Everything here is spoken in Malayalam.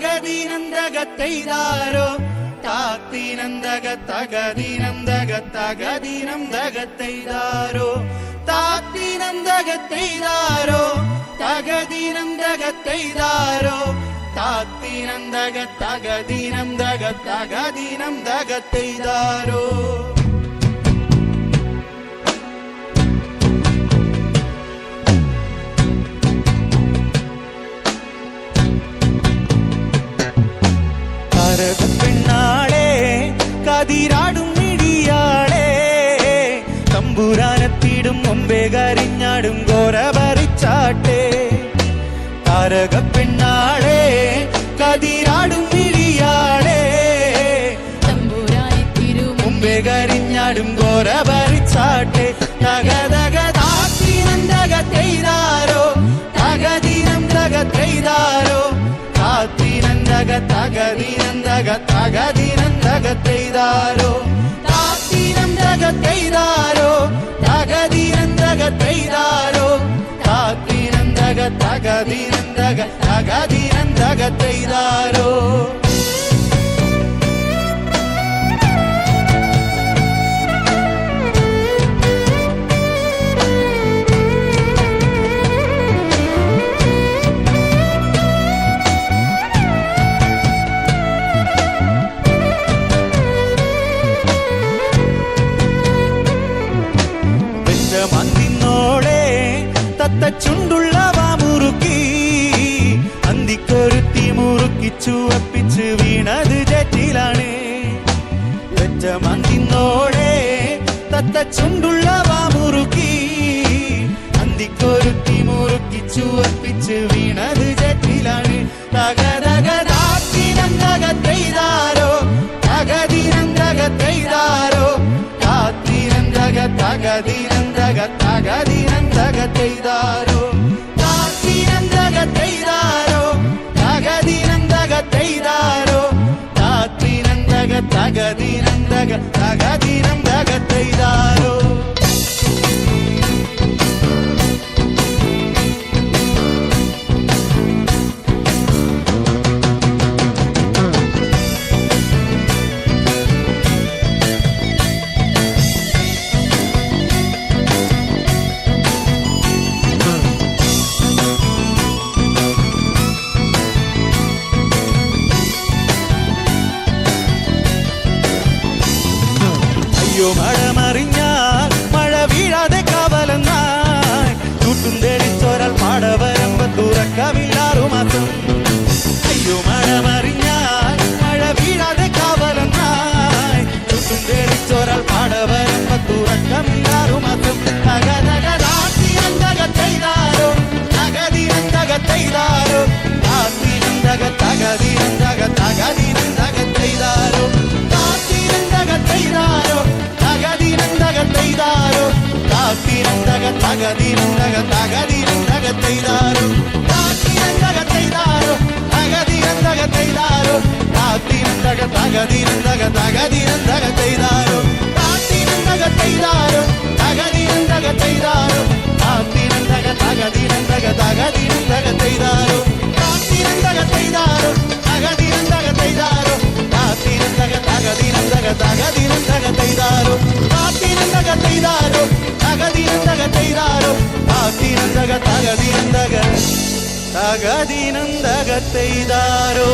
തകദിനന്തകത്തെയ്താരോ തകദിനന്തകത്തെയ്താരോ തകദിനന്തകത്തെയ്താരോ തകദിനന്തകത്തെയ്താരോ പെണ്ണാളെ കതിരാടും മിഴിയാളെ തമ്പുരാനെത്തിടും മുമ്പേ കരിഞ്ഞാടും ഗോരപറിച്ചാട്ടെ താരക പെണ്ണാളെ കതിരാടും മിഴിയാളെ തമ്പുരാനെത്തിടും മുമ്പേ കരിഞ്ഞാടും ഗോരപറിച്ചാട്ടെ തകതകതാത്തിനന്തകത്തെയ്താരോ തകദിനന്തകത്തെയ്താരോ തകദിനന്തകത്തെയ്താരോ തകദിനന്തകത്തെയ്താരോ തകദിനന്തകത്തെയ്താരോ മന്തിന്നോളെ തത്തച്ചുണ്ടുള്ളവ മുറുക്കി അന്തിക്കൊരുത്തി മുറുക്കിച്ചു അപ്പിച്ച് വീണത് ജറ്റിലാണ് വെച്ച മന്തിന്നോളെ തത്തച്ചുണ്ടുള്ളവ മുറുക്കി അന്തിക്കൊരുത്തി മുറുക്കിച്ചു അപ്പിച്ച് വീണത് ജറ്റിലാണ് തകതകതാത്തിനന്തകത്തെയ്താരോ തകദിനന്തകത്തെയ്താരോ തകദിനന്തകത്തെയ്താരോ തകദിനന്തകത്തെയ്താരോ തകദിനന്തകത്തെയ്താരോ മഴമറിഞ്ഞാൽ മഴ വീഴാതെ കാവലെന്നായി ചൂട്ടും തെളിച്ചോരാൽ പാടവരമ്പ തുറക്കമില്ലാറുമാസം അയ്യോ മഴമറിഞ്ഞാൽ മഴ വീഴാതെ കാവലെന്നായി ചൂട്ടും തെളിച്ചോരാൽ പാടവരമ്പ തുറക്കമില്ലാറുമാസം തകതകതാത്തിനന്തകത്തെയ്താരോ തകദിനന്തകത്തെയ്താരോ തകദിനന്തകത്തെയ്താരോ തകദിനന്തകത്തെയ്താരോ തകദിനന്തകത്തെയ്താരോ